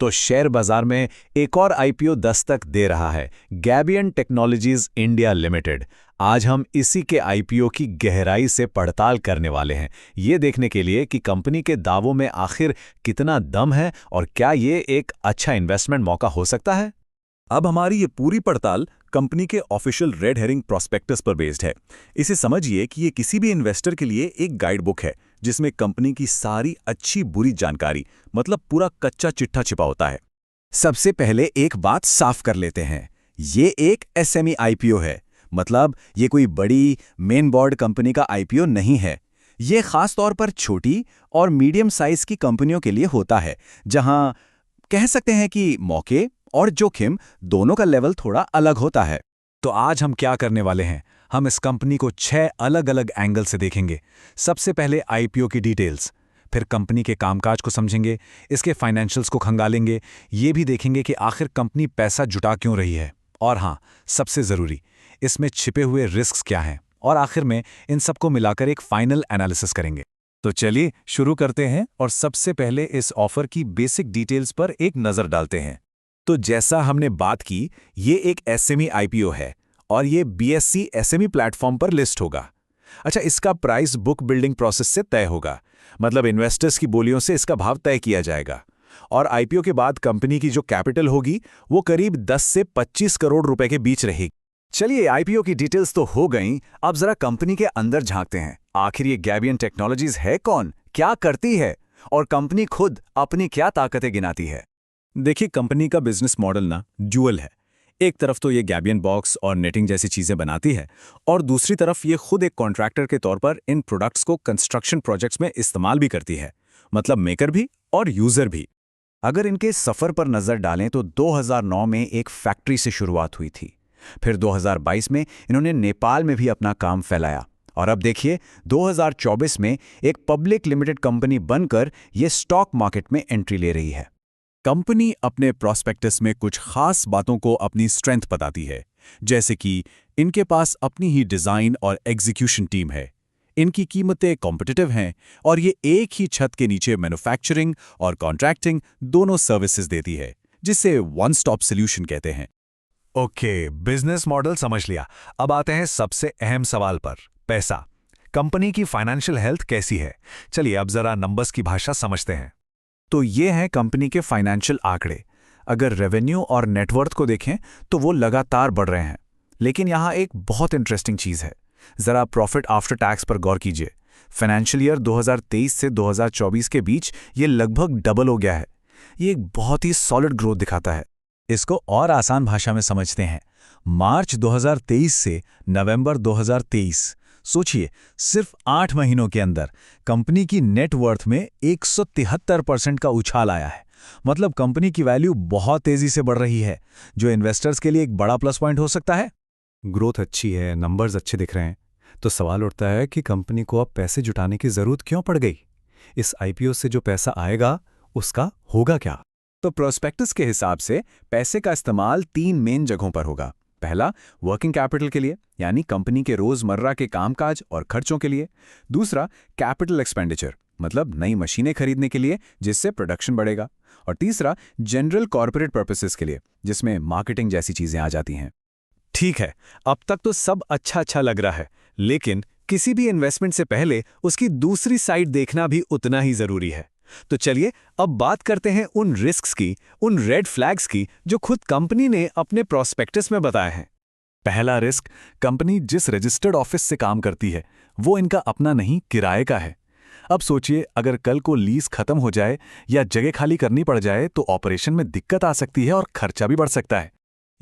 तो शेयर बाजार में एक और आईपीओ दस्तक दे रहा है, गैबियन टेक्नोलॉजीज इंडिया लिमिटेड। आज हम इसी के आईपीओ की गहराई से पड़ताल करने वाले हैं, ये देखने के लिए कि कंपनी के दावों में आखिर कितना दम है और क्या ये एक अच्छा इन्वेस्टमेंट मौका हो सकता है। अब हमारी ये पूरी पड़ताल कंपनी के ऑफिशियल रेड हेरिंग प्रोस्पेक्टस पर बेस्ड है। इसे समझिए कि ये किसी भी इन्वेस्टर के लिए एक गाइड बुक है जिसमें कंपनी की सारी अच्छी बुरी जानकारी, मतलब पूरा कच्चा चिट्ठा छिपा होता है। सबसे पहले एक बात साफ कर लेते हैं, ये एक एसएमई आईपीओ है, मतलब ये कोई बड़ी मेन बोर्ड कंपनी का आईपीओ नहीं है। ये खास तौर पर छोटी और मीडियम साइज की कंपनियों के लिए होता है, जहां कह सकते हैं कि मौके और जोखिम दोनों का लेवल थोड़ा अलग होता है। तो आज हम क्या करने वाले हैं, हम इस कंपनी को 6 अलग अलग एंगल से देखेंगे। सबसे पहले आईपीओ की डिटेल्स, फिर कंपनी के कामकाज को समझेंगे, इसके फाइनेंशियल्स को खंगालेंगे, ये भी देखेंगे कि आखिर कंपनी पैसा जुटा क्यों रही है, और हाँ, सबसे ज़रूरी, इसमें छिपे हुए रिस्क्स क्या हैं, और आखिर में इन सबको मिलाकर एक फाइनल एनालिसिस करेंगे। तो चलिए शुरू करते हैं और सबसे पहले इस ऑफर की बेसिक डिटेल्स पर एक नज़र डालते हैं। तो जैसा हमने बात की, ये एक एसएमई आईपीओ है और ये बीएसई एसएमई प्लेटफॉर्म पर लिस्ट होगा। अच्छा, इसका प्राइस बुक बिल्डिंग प्रोसेस से तय होगा, मतलब इन्वेस्टर्स की बोलियों से इसका भाव तय किया जाएगा। और आईपीओ के बाद कंपनी की जो कैपिटल होगी वो करीब 10 से 25 करोड़ रुपए के बीच रहेगी। चलिए, आईपीओ की डिटेल्स तो हो गईं, अब जरा कंपनी के अंदर झांकते हैं। आखिर ये गैबियन टेक्नोलॉजीज है कौन, क्या करती है और कंपनी खुद अपनी क्या ताकतें गिनाती है। देखिए, कंपनी का बिजनेस मॉडल ना ड्यूअल है। एक तरफ तो ये गैबियन बॉक्स और नेटिंग जैसी चीजें बनाती है, और दूसरी तरफ ये खुद एक कॉन्ट्रैक्टर के तौर पर इन प्रोडक्ट्स को कंस्ट्रक्शन प्रोजेक्ट्स में इस्तेमाल भी करती है, मतलब मेकर भी और यूजर भी। अगर इनके सफर पर नजर डालें तो 2009 में एक फैक्ट्री से शुरुआत हुई थी, फिर 2022 में इन्होंने नेपाल में भी अपना काम फैलाया, और अब देखिए 2024 में एक पब्लिक लिमिटेड कंपनी बनकर ये स्टॉक मार्केट में एंट्री ले रही है। कंपनी अपने प्रोस्पेक्टस में कुछ खास बातों को अपनी स्ट्रेंथ बताती है, जैसे कि इनके पास अपनी ही डिजाइन और एग्जीक्यूशन टीम है, इनकी कीमतें कॉम्पिटिटिव हैं, और ये एक ही छत के नीचे मैन्युफैक्चरिंग और कॉन्ट्रैक्टिंग दोनों सर्विसेज देती है, जिसे वन स्टॉप सॉल्यूशन कहते हैं। ओके, बिजनेस मॉडल समझ लिया। अब आते हैं सबसे अहम सवाल पर, पैसा। कंपनी की फाइनेंशियल हेल्थ कैसी है? चलिए अब जरा नंबर्स की भाषा समझते हैं। तो ये हैं कंपनी के फाइनेंशियल आंकड़े। अगर रेवेन्यू और नेटवर्थ को देखें तो वो लगातार बढ़ रहे हैं, लेकिन यहाँ एक बहुत इंटरेस्टिंग चीज़ है। ज़रा प्रॉफिट आफ्टर टैक्स पर गौर कीजिए। फाइनेंशियल ईयर 2023 से 2024 के बीच ये लगभग डबल हो गया है। ये एक बहुत ही सॉलिड ग्रोथ दिखाता है। इसको और आसान भाषा में समझते हैं। मार्च 2023 से नवंबर 2023, सोचिए, सिर्फ 8 महीनों के अंदर कंपनी की नेटवर्थ में 173% का उछाल आया है। मतलब कंपनी की वैल्यू बहुत तेजी से बढ़ रही है, जो इन्वेस्टर्स के लिए एक बड़ा प्लस पॉइंट हो सकता है। ग्रोथ अच्छी है, नंबर्स अच्छे दिख रहे हैं, तो सवाल उठता है कि कंपनी को अब पैसे जुटाने की जरूरत क्यों पड़ गई? इस आईपीओ से जो पैसा आएगा उसका होगा क्या? तो प्रोस्पेक्टस के हिसाब से पैसे का इस्तेमाल 3 मेन जगहों पर होगा। पहला, वर्किंग कैपिटल के लिए, यानी कंपनी के रोजमर्रा के कामकाज और खर्चों के लिए। दूसरा, कैपिटल एक्सपेंडिचर, मतलब नई मशीनें खरीदने के लिए जिससे प्रोडक्शन बढ़ेगा। और तीसरा, जनरल कॉर्पोरेट पर्पसेस के लिए, जिसमें मार्केटिंग जैसी चीजें आ जाती हैं। ठीक है, अब तक तो सब अच्छा लग रहा है, लेकिन किसी भी इन्वेस्टमेंट से पहले उसकी दूसरी साइड देखना भी उतना ही जरूरी है। तो चलिए अब बात करते हैं उन रिस्क्स की, उन रेड फ्लैग्स की, जो खुद कंपनी ने अपने प्रोस्पेक्टस में बताए हैं। पहला रिस्क, कंपनी जिस रजिस्टर्ड ऑफिस से काम करती है वो इनका अपना नहीं, किराए का है। अब सोचिए, अगर कल को लीज खत्म हो जाए या जगह खाली करनी पड़ जाए तो ऑपरेशन में दिक्कत आ सकती है और खर्चा भी बढ़ सकता है।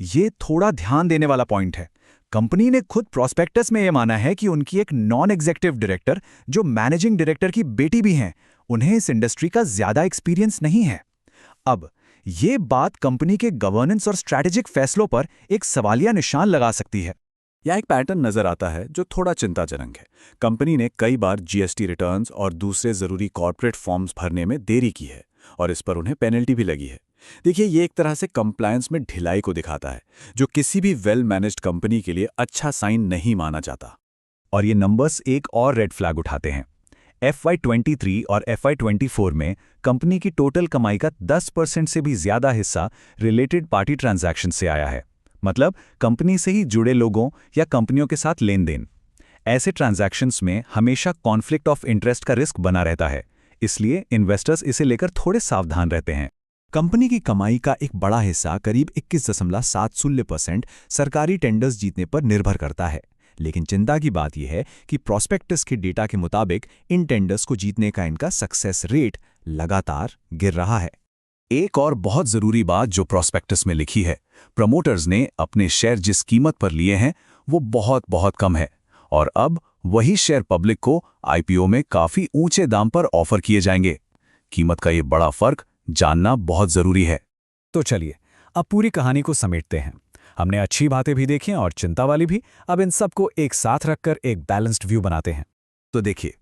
ये थोड़ा ध्यान देने वाला पॉइंट है। कंपनी ने खुद प्रोस्पेक्टस में यह माना है कि उनकी एक नॉन एग्जीक्यूटिव डायरेक्टर, जो मैनेजिंग डायरेक्टर की बेटी भी हैं, उन्हें इस इंडस्ट्री का ज्यादा एक्सपीरियंस नहीं है। अब ये बात कंपनी के गवर्नेंस और स्ट्रैटेजिक फैसलों पर एक सवालिया निशान लगा सकती है। यह एक पैटर्न नजर आता है जो थोड़ा चिंताजनक है। कंपनी ने कई बार जीएसटी रिटर्न्स और दूसरे जरूरी कॉर्पोरेट फॉर्म्स भरने में देरी की है, और इस पर उन्हें पेनल्टी भी लगी है। देखिए, ये एक तरह से कंप्लायंस में ढिलाई को दिखाता है, जो किसी भी वेल मैनेज्ड कंपनी के लिए अच्छा साइन नहीं माना जाता। और ये नंबर्स एक और रेड फ्लैग उठाते हैं। FY23 और FY24 में कंपनी की टोटल कमाई का 10% से भी ज्यादा हिस्सा रिलेटेड पार्टी ट्रांजैक्शन से आया है। मतलब कंपनी से ही जुड़े लोगों या कंपनियों के साथ लेन देन। ऐसे ट्रांजैक्शंस में हमेशा कॉन्फ्लिक्ट ऑफ इंटरेस्ट का रिस्क बना रहता है, इसलिए इन्वेस्टर्स इसे लेकर थोड़े सावधान रहते हैं। कंपनी की कमाई का एक बड़ा हिस्सा करीब 21.70% सरकारी टेंडर्स जीतने पर निर्भर करता है। लेकिन चिंता की बात यह है कि प्रॉस्पेक्टस के डेटा के मुताबिक इन टेंडर्स को जीतने का इनका सक्सेस रेट लगातार गिर रहा है। एक और बहुत जरूरी बात जो प्रॉस्पेक्टस में लिखी है, प्रमोटर्स ने अपने शेयर जिस कीमत पर लिए हैं वो बहुत बहुत कम है और अब वही शेयर पब्लिक को आईपीओ में काफी ऊंचे दाम पर ऑफर किए जाएंगे। कीमत का ये बड़ा फर्क जानना बहुत जरूरी है। तो चलिए अब पूरी कहानी को समेटते हैं। हमने अच्छी बातें भी देखी और चिंता वाली भी। अब इन सबको एक साथ रखकर एक बैलेंस्ड व्यू बनाते हैं। तो देखिए,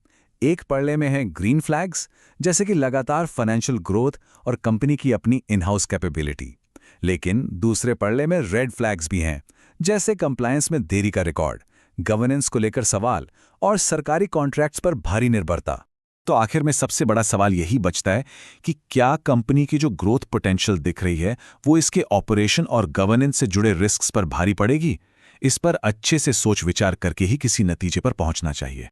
एक पड़ले में है ग्रीन फ्लैग्स, जैसे कि लगातार फाइनेंशियल ग्रोथ और कंपनी की अपनी इन हाउस कैपेबिलिटी। लेकिन दूसरे पड़ले में रेड फ्लैग्स भी हैं, जैसे कंप्लायंस में देरी का रिकॉर्ड, गवर्नेंस को लेकर सवाल और सरकारी कॉन्ट्रैक्ट्स पर भारी निर्भरता। तो आखिर में सबसे बड़ा सवाल यही बचता है कि क्या कंपनी की जो ग्रोथ पोटेंशियल दिख रही है वो इसके ऑपरेशन और गवर्नेंस से जुड़े रिस्क्स पर भारी पड़ेगी? इस पर अच्छे से सोच विचार करके ही किसी नतीजे पर पहुंचना चाहिए।